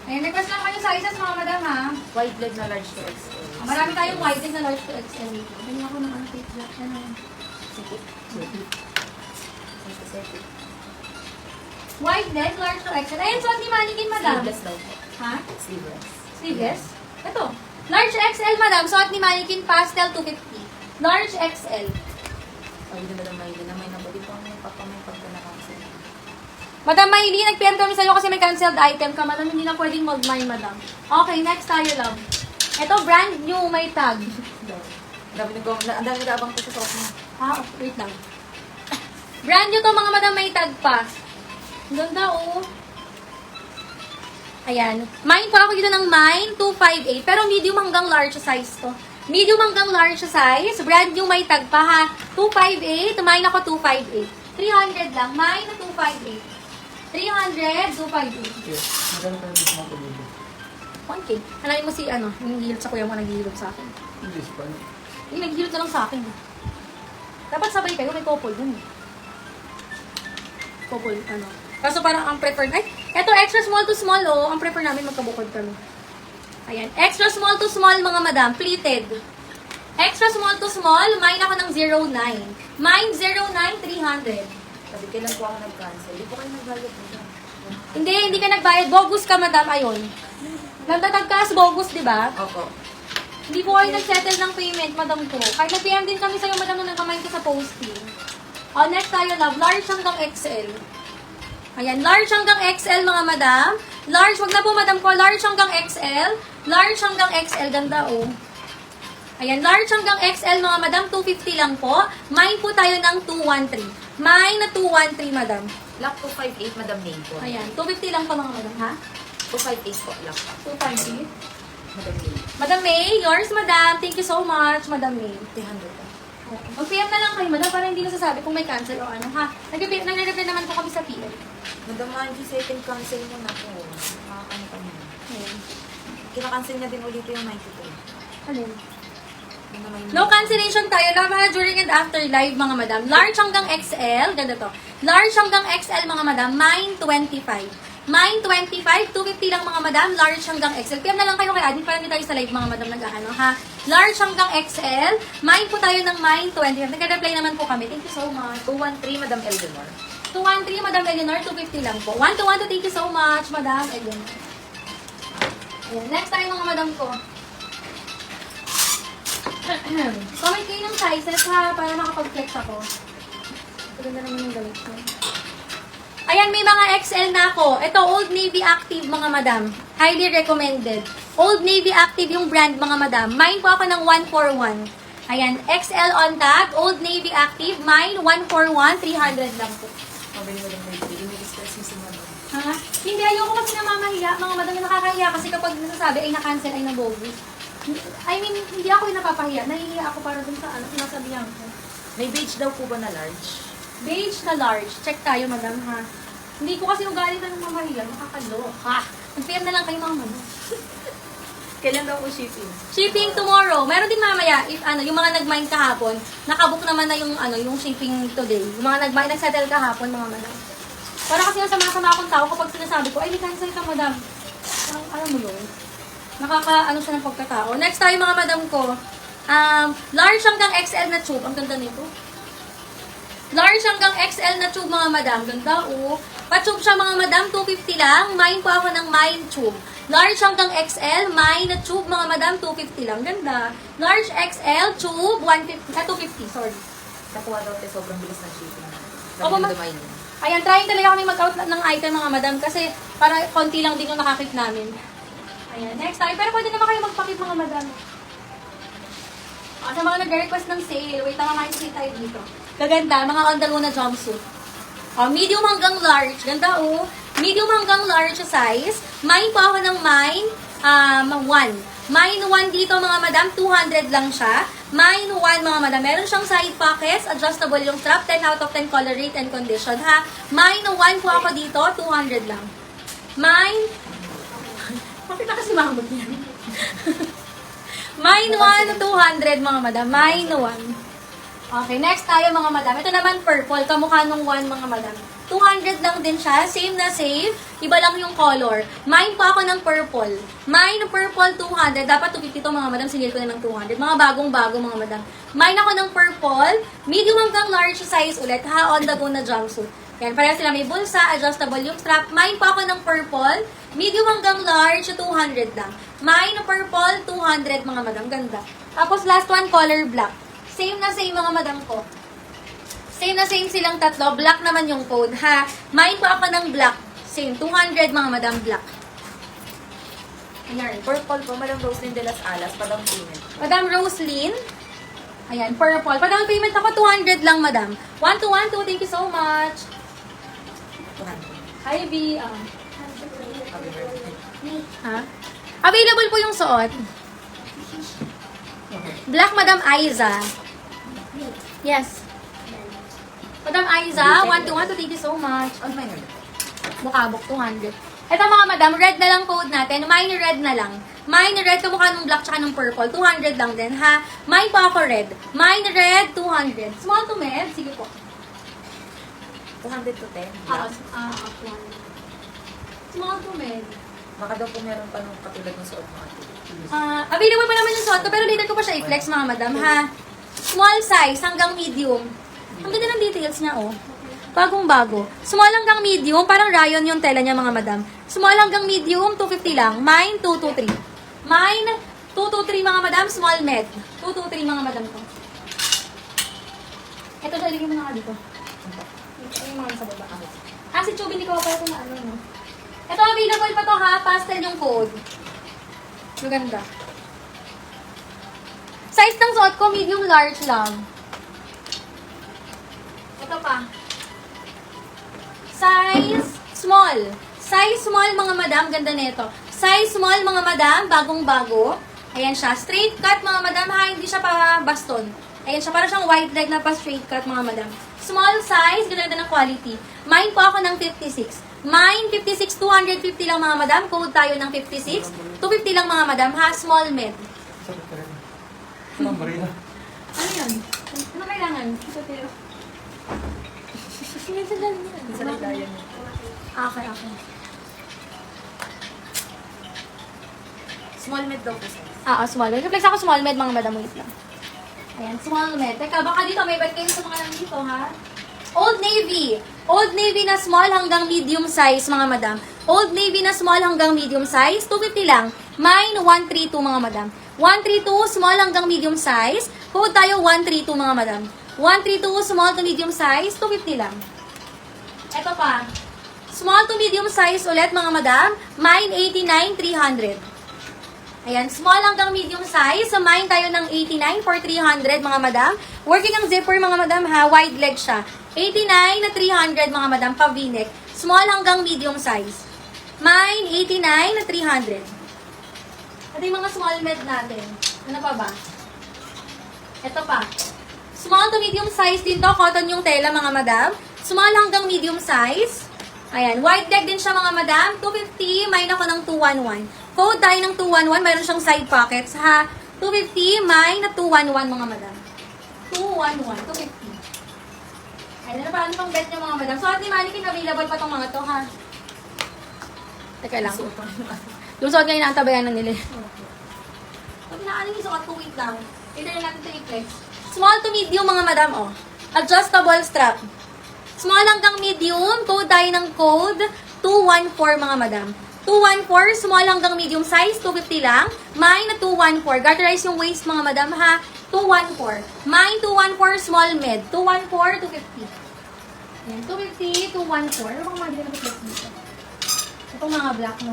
Ayan, request lang kayo sizes mga madam ha. Wide leg na large to XL. Marami tayong wide leg na large to XL. Ganyan ako ng ano, fake black. Ano? Sige. Sige. Wide leg, large to XL. Ayan, suot ni Mannequin madam. Sleeveless daw po. Ha? Sleeveless. Sleeveless? Ito. Large XL madam, suot ni Mannequin pastel 250. Large XL. Sabi na madam Maylin na may nabali po ang papamay pagka na-cancel. Madam Maylin, nag-PM kami sa'yo kasi may cancelled item ka. Madam, hindi na pwedeng mag-mine, madam. Okay, next tayo, love. Ito, brand new, may tag. Ang dami nag-aabang ko sa suot mo. Ah, wait lang. Brand new to, mga madam, may tag pa. Ang ganda, oh. Ayan. Mine pa ako dito ng mine, 258. Pero medium hanggang large size to. Medium hanggang large size. Brand new, may tag pa, ha. 258. Mine ako, 258. 300 lang. Mine na 258. 300, 258. Yes. Magkano tayo dito mga pag-ibig? 1K. Hanapin mo si, ano, yung nagihilot sa kuya mo, naghihilot sa akin. Hindi, Spano. Yung naghihilot ka lang sa akin. Dapat sabay kayo, may couple dun. Couple, ano. Kaso parang ang preferred, ay, eto extra small to small, oh. Ang prefer namin magkabukod kami. Ayan, extra small to small, mga madam, pleated. Extra small to small, mine ako ng 09. Mine 09, 300. Sabi kailan po ako nag-cancel. Hindi po kayo nag-valid po siya. Hindi ka nagbayad. Bogus ka, madam, ayon. Nagtatag ka sa bogus, di ba? Opo. Hindi po kayo nag-settle ng payment, madam ko. Kahit nag-PM din kami sa'yo, madam, nung nagkamay ko sa posting. O, next tayo, love. Large hanggang XL. Ayan, large hanggang XL, mga madam. Large, wag na po, madam ko. Large hanggang XL. Large hanggang XL. Ganda, oh. Ayan, large hanggang XL, mga madam. 250 lang po. Mine po tayo ng 213. Mine na 213, madam. Lock 258, Madam May po. Ayan, 250 lang po, mga madam, ha? 258 po, lock. 250. Madam May. Madam May, yours, madam. Thank you so much, Madam May. 300 po. Mag-PM na lang kayo, madam, para hindi nasasabi kung may cancel o ano, ha? Nag-reply naman po kami sa PM. Madam Angie, second cancel mo na po. Makakano kami. Ayan. Kinakancel niya din ulit yung 92. Alin? Yung naman yung- No cancellation tayo. Lava during and after live, mga madam. Large hanggang XL. Ganda to. Large hanggang XL, mga madam. Mine 25. Mine 25. 250 lang, mga madam. Large hanggang XL. PM na lang kayo kay admin para hindi tayo sa live, mga madam, nag-ano, ha? Large hanggang XL. Mine po tayo ng mine 25. Nag-reply naman po kami. Thank you so much. 213, Madam Eldenor. 213, Madam Eleanor. 250 lang po. 1-2-1-2. Thank you so much, Madam Eleanor. Ayan. Next tayo, mga madam ko. Comment kayo ng sizes, ha, para makapag-flex ako. Ganda naman yung gamit ko. Ayan, may mga XL na ako. Ito, Old Navy Active, mga madam. Highly recommended. Old Navy Active yung brand, mga madam. Mine po ako ng 141. Ayan, XL on tag, Old Navy Active. Mine, 141, 300 lang po. Mabili mo lang may bili. May stress mo si Madam. Ha? Hindi, ayoko kasi namamahiya. Mga madam, yung nakakahiya kasi kapag nasasabi ay na-cancel ay nabogus. I mean, hindi ako yung napapahiya. Nahihiya ako para dun sa ano, sinasabihan ko. May beige daw po ba na large? Beige na large. Check tayo, madam, ha? Hindi ko kasi ugali na nung mamahiya. Nakakaloka. Mag-PM na lang kayo, mga madam. Kailan daw po shipping? Shipping tomorrow. Meron din mamaya, if ano, yung mga nag-mine kahapon, nakabook naman na yung ano, yung shipping today. Yung mga nag-mine, nag-settle kahapon, mga madam. Para kasi nasama-sama akong tao kapag sinasabi ko, ay, may cancel ka, madam. Alam mo yun? Nakaka-ano siya ng pagkatao. Next tayo, mga madam ko. Large hanggang XL na tube. Ang ganda nito. Large hanggang XL na tube, mga madam. Ganda, oh. Pa-tube siya, mga madam. 250 lang. Mine po ako ng mine tube. Large hanggang XL. Mine na tube, mga madam. 250 lang. Ganda. Large XL tube. 250. Sorry. Nakuha daw tayo sobrang bilis ng shipping. Opo, Sabi ni Madam Maylin. Ayan, trying talaga kami mag-out ng item, mga madam. Kasi para konti lang din yung nakakit namin. Ayan, next tayo. Pero pwede naman kayo magpakit, mga madam. Sa mga nag-request ng sale, wait, tama makikita tayo dito. Gaganda, mga on the Luna jumpsuit. Medium hanggang large. Ganda, oh. Medium hanggang large size. Mine po ako ng mine, 1. Mine 1 dito, mga madam, 200 lang siya. Mine 1, mga madam. Meron siyang side pockets, adjustable yung strap, 10 out of 10 color rate and condition, ha. Mine 1 po ako dito, 200 lang. Mine, bakit kasi mahmud yan? Mine 1, 200, mga madam. Mine 1. Okay, next tayo, mga madam. Ito naman purple. Kamukha nung 1, mga madam. 200 lang din siya. Same na same. Iba lang yung color. Mine po ako ng purple. Mine purple 200. Dapat 250 to mga madam. Sinil ko na ng 200. Mga bagong-bago mga madam. Mine ako ng purple. Medium hanggang large size ulit. Ha, on the go na jumpsuit. Yan, pareha sila may bulsa, adjustable yung strap. Mine po ako ng purple. Medium hanggang large, 200 lang. Mine purple, 200 mga madam. Ganda. Tapos last one, color black. Same na same mga madam ko. Same na same silang tatlo. Black naman yung code, ha? Mine po ako ng black. Same, 200 mga madam black. Ayan. Purple po, Madam Roslyn de las Alas, padang payment. Madam Roslyn. Ayan, purple. Padang payment ako, 200 lang, madam. 1212, thank you so much. 200. Hi, B. Happy birthday. Ha? Available po yung suot. Black, Madam Aiza. Yes. Madam Aiza, 1212, thank you so much. On minor. Mukhabok, 200. Ito mga madam, red na lang code natin. Mine red na lang. Mine red, kamukha ng black tsaka ng purple. 200 lang din, ha? Mine pa ako red. Mine red, 200. Small to med? Sige po. 200 to 10. Ah, 200. Small to med. Baka daw po meron pa nung katulad ng suot mo ate. Available pa naman yung suot ko, pero later ko pa siya i-flex mga madam, ha? Small size hanggang medium. Ang ganda ng details niya, oh. Bagong-bago. Small hanggang medium, parang rayon yung tela niya mga madam. Small hanggang medium, 250 lang. Mine, 223. Mine, 223 mga madam, small med. 223 mga madam ko. Ito, ilagay mo na ka dito. Ito yung mga sa baba. Si Chubin, hindi ko pa ito na ano, no? Ito, available pa to ha, pastel yung code. Maganda. Size ng suot ko, medium large lang. Ito pa. Size small. Size small mga madam, ganda nito. Size small mga madam, bagong-bago. Ayan siya, straight cut mga madam ha, hindi siya pa baston. Ayan siya, parang siyang white leg na pa straight cut mga madam. Small size, ganda ng quality. Mine po ako ng 56. Mine 56, 250 lang mga madam. Code tayo ng 56. 250 lang mga madam ha, small med. Sakit ka rin. Anong barila? Ano yun? Ano kailangan? Ito tayo. Sige, sa dali yan. Sa naglayan mo. Okay. Small med daw po size. Small med. Reflex ako small med, mga madam. Wait lang. Ayan, small med. Teka, baka dito, may bad kayo sa mga nandito, ha? Old Navy. Old Navy na small hanggang medium size, mga madam. Old Navy na small hanggang medium size, 250 lang. Mine, 132, mga madam. 132, small hanggang medium size. Code tayo, 132, mga madam. 132, small to medium size, 250 lang. Ito pa. Small to medium size ulit, mga madam. Mine, 89, 300. Ayan, small hanggang medium size. So, mine tayo ng 89 for 300, mga madam. Working ang zipper, mga madam, ha. Wide leg siya. 89 na 300, mga madam, pa V-neck. Small hanggang medium size. Mine, 89 na 300. Ito yung mga small med natin. Ano pa ba? Ito pa. Small to medium size din to. Cotton yung tela, mga madam. Small hanggang medium size. Ayan. Wide leg din siya, mga madam. 250. Mine ako ng 211. Code tayo ng 211. Mayroon siyang side pockets, ha. 250. Mine na 211, mga madam. 211. 250. Ayan. Ano pa? Ano pang bet nyo, mga madam? So, at ni Mannequin, available pa tong mga to, ha. Teka lang. Yung suot ngayon naantabayan na nila. Pag naanin yung suot ko, wait lang. Ito na natin ito i-flex. Small to medium, mga madam, oh. Adjustable strap. Small hanggang medium. Code tayo ng code 214, mga madam. 214, small hanggang medium size, 250 lang. Mine na 214. Garterize yung waist, mga madam, ha. 214. Mine 214, small med. 214, 250. Ayan, 250, 214. Ano bang mga dito na flex dito? Itong mga black, no?